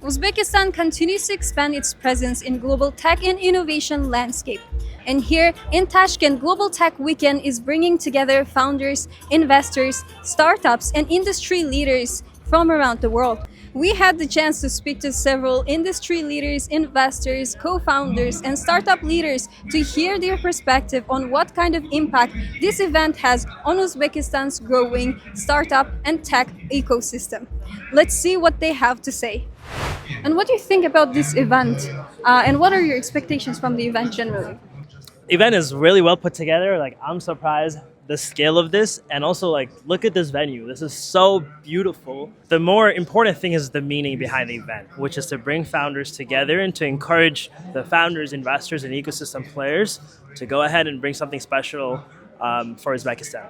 Uzbekistan continues to expand its presence in global tech and innovation landscape. And here in Tashkent, Global Tech Weekend is bringing together founders, investors, startups, and industry leaders from around the world. We had the chance to speak to several industry leaders, investors, co-founders, and startup leaders to hear their perspective on what kind of impact this event has on Uzbekistan's growing startup and tech ecosystem. Let's see what they have to say. And what do you think about this event? And what are your expectations from the event generally? Event is really well put together. Like, I'm surprised the scale of this, and also like, look at this venue. This is so beautiful. The more important thing is the meaning behind the event, which is to bring founders together and to encourage the founders, investors, and ecosystem players to go ahead and bring something special for Uzbekistan.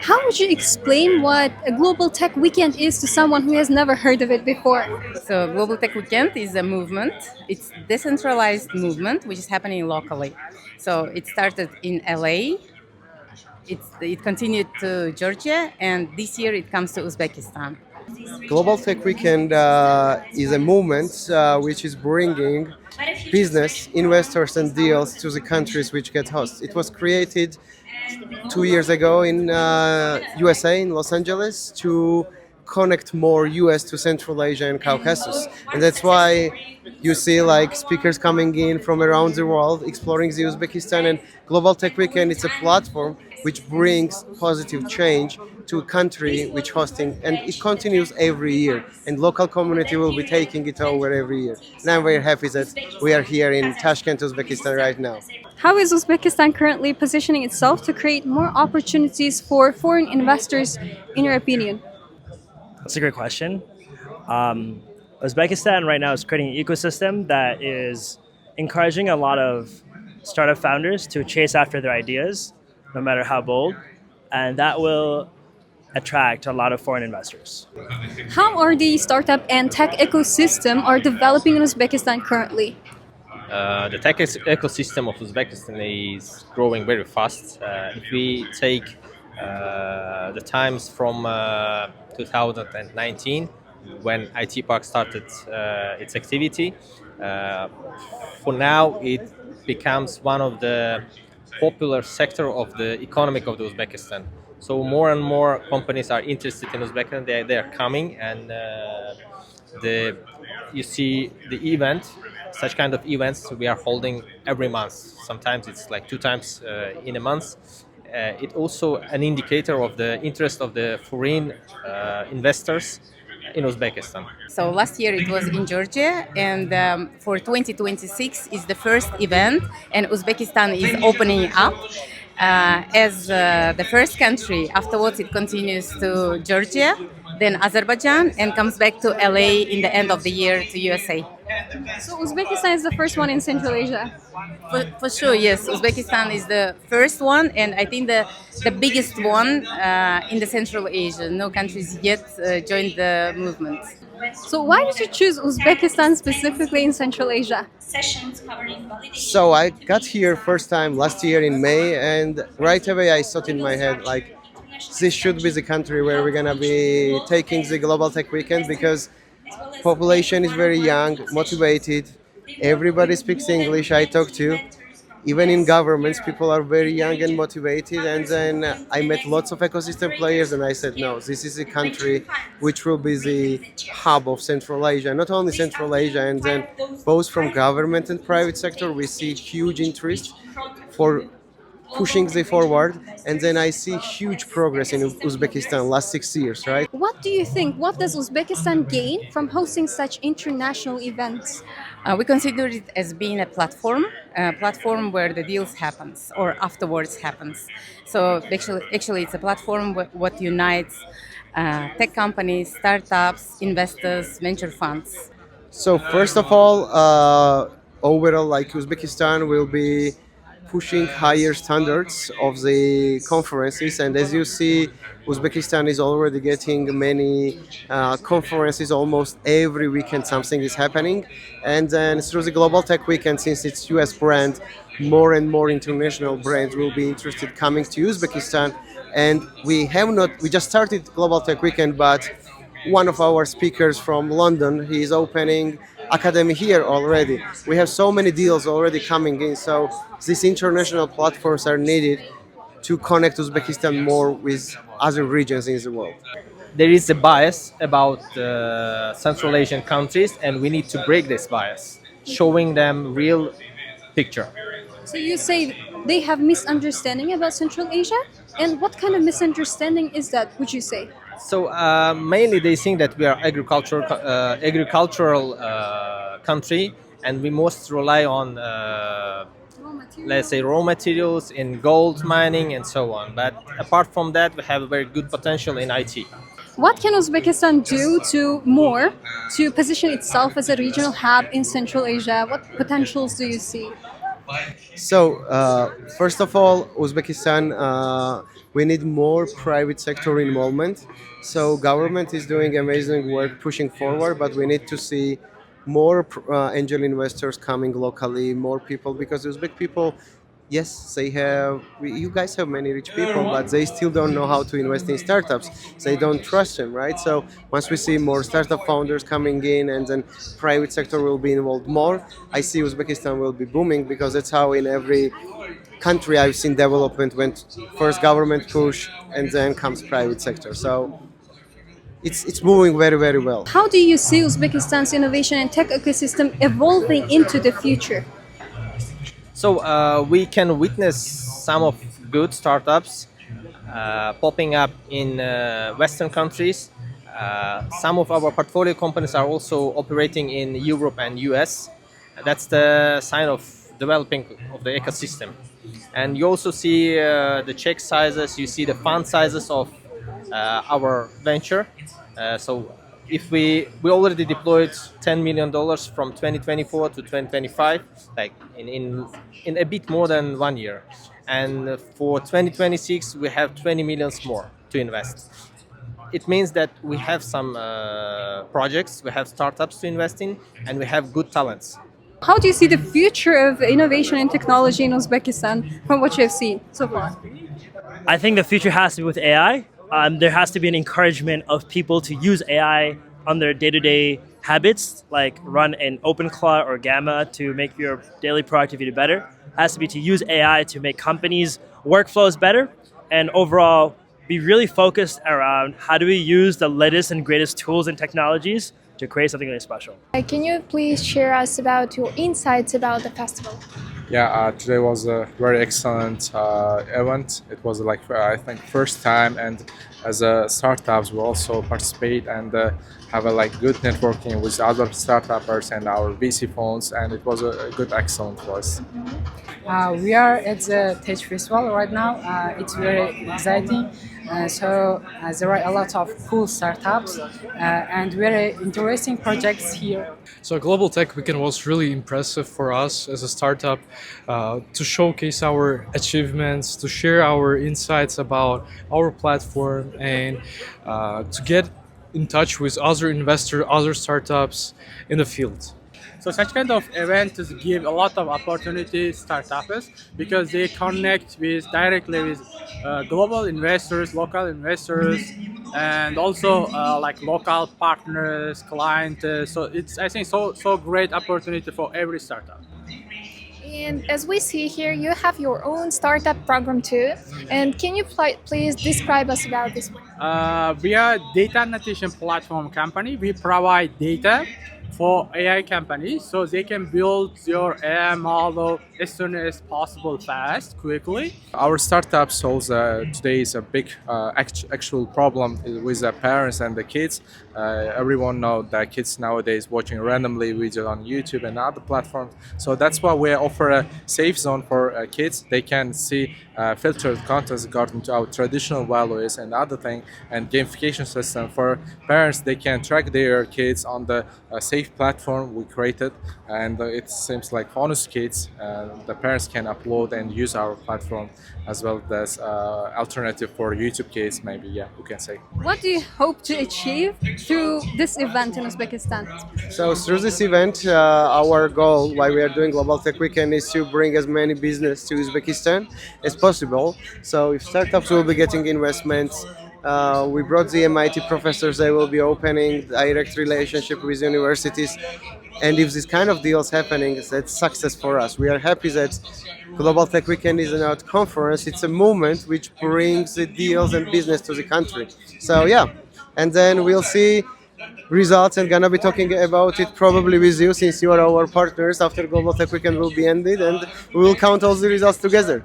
How would you explain what a Global Tech Weekend is to someone who has never heard of it before? So Global Tech Weekend is a movement. It's decentralized movement which is happening locally. So it started in LA. It continued to Georgia, and this year it comes to Uzbekistan. Global Tech Weekend is a movement which is bringing business, investors, and deals to the countries which get host. It was created 2 years ago in USA, in Los Angeles, to connect more US to Central Asia and Caucasus. And that's why you see like speakers coming in from around the world exploring the Uzbekistan. And Global Tech Weekend is a platform which brings positive change to a country which hosting, and it continues every year, and local community will be taking it over every year. And I'm very happy that we are here in Tashkent, Uzbekistan right now. How is Uzbekistan currently positioning itself to create more opportunities for foreign investors, in your opinion? That's a great question. Uzbekistan right now is creating an ecosystem that is encouraging a lot of startup founders to chase after their ideas, no matter how bold, and that will attract a lot of foreign investors. How are the startup and tech ecosystem are developing in Uzbekistan currently? The tech ecosystem of Uzbekistan is growing very fast. If we take the times from 2019, when IT Park started its activity, for now it becomes one of the popular sector of the economic of the Uzbekistan. So more and more companies are interested in Uzbekistan. They are coming, and you see the event. Such kind of events we are holding every month. Sometimes it's like 2 times in a month. It also an indicator of the interest of the foreign investors in Uzbekistan. So last year it was in Georgia, and for 2026 is the first event, and Uzbekistan is opening up as the first country. Afterwards it continues to Georgia, then Azerbaijan, and comes back to LA in the end of the year to USA. So Uzbekistan is the first one in Central Asia. For sure, yes. Uzbekistan is the first one, and I think the biggest one in the Central Asia. No countries yet joined the movement. So why did you choose Uzbekistan specifically in Central Asia? So I got here first time last year in May, and right away I thought in my head like this should be the country where we're gonna be taking the Global Tech Weekend, because population is very young, motivated. Everybody speaks English I talk to. Even in governments, people are very young and motivated. And then I met lots of ecosystem players, and I said, no, this is a country which will be the hub of Central Asia, not only Central Asia. And then both from government and private sector, we see huge interest for pushing the forward. And then I see huge progress in Uzbekistan last 6 years, right? What do you think? What does Uzbekistan gain from hosting such international events? We consider it as being a platform where the deals happens or afterwards happens. So actually it's a platform what unites tech companies, startups, investors, venture funds. So first of all, overall, like Uzbekistan will be pushing higher standards of the conferences, and as you see, Uzbekistan is already getting many conferences. Almost every weekend something is happening, and then through the Global Tech Weekend, since it's US brand, more and more international brands will be interested coming to Uzbekistan. And we just started Global Tech Weekend, but one of our speakers from London, he is opening academy here already. We have so many deals already coming in, so these international platforms are needed to connect Uzbekistan more with other regions in the world. There is a bias about Central Asian countries, and we need to break this bias, showing them real picture. So you say they have misunderstanding about Central Asia? And what kind of misunderstanding is that, would you say? So mainly they think that we are agricultural country, and we most rely on let's say raw materials in gold mining and so on. But apart from that, we have a very good potential in IT. What can Uzbekistan do to position itself as a regional hub in Central Asia? What potentials do you see? So, first of all, Uzbekistan, we need more private sector involvement. So, government is doing amazing work pushing forward, but we need to see more angel investors coming locally, more people, because Uzbek people, yes, you guys have many rich people, but they still don't know how to invest in startups. They don't trust them, right? So once we see more startup founders coming in and then private sector will be involved more, I see Uzbekistan will be booming, because that's how in every country I've seen development went first government push and then comes private sector. So it's moving very, very well. How do you see Uzbekistan's innovation and tech ecosystem evolving into the future? So we can witness some of good startups popping up in Western countries. Some of our portfolio companies are also operating in Europe and US. That's the sign of developing of the ecosystem. And you also see the check sizes, you see the fund sizes of our venture. So if we already deployed $10 million from 2024 to 2025, like in a bit more than 1 year, and for 2026 we have 20 millions more to invest. It means that we have some projects, we have startups to invest in, and we have good talents. How do you see the future of innovation and technology in Uzbekistan from what you have seen so far? I think the future has to be with AI. There has to be an encouragement of people to use AI on their day-to-day habits, like run an OpenClaw or Gamma to make your daily productivity better. It has to be to use AI to make companies' workflows better, and overall be really focused around how do we use the latest and greatest tools and technologies to create something really special. Can you please share us about your insights about the festival? Yeah, today was a very excellent event. It was I think first time, and as startups we also participate and have a good networking with other startups and our VC funds, and it was a good excellent for us. We are at the Tech Festival right now. It's very exciting. There are a lot of cool startups and very interesting projects here. So Global Tech Weekend was really impressive for us as a startup to showcase our achievements, to share our insights about our platform, and to get in touch with other investors, other startups in the field. So such kind of events give a lot of opportunities startups because they connect directly with global investors, local investors, and also local partners, clients. So it's, I think, so great opportunity for every startup. And as we see here, you have your own startup program too. And can you please describe us about this one? We are a data annotation platform company. We provide data for AI companies so they can build your AI model as soon as possible, fast, quickly. Our startup solves today's a big actual problem with the parents and the kids. Everyone knows that kids nowadays watching randomly videos on YouTube and other platforms. So that's why we offer a safe zone for kids. They can see filtered content according to our traditional values and other things, and gamification system for parents. They can track their kids on the safe platform we created, and it seems like honest kids. The parents can upload and use our platform as well as alternative for YouTube kids, maybe, yeah, we can say. What do you hope to achieve through this event in Uzbekistan? So through this event, our goal, why we are doing Global Tech Weekend, is to bring as many business to Uzbekistan as possible. So if startups will be getting investments, We brought the MIT professors. They will be opening direct relationship with universities. And if this kind of deals happening, that's success for us. We are happy that Global Tech Weekend is not conference. It's a movement which brings the deals and business to the country. So yeah, and then we'll see results and gonna be talking about it probably with you since you are our partners after Global Tech Weekend will be ended, and we will count all the results together.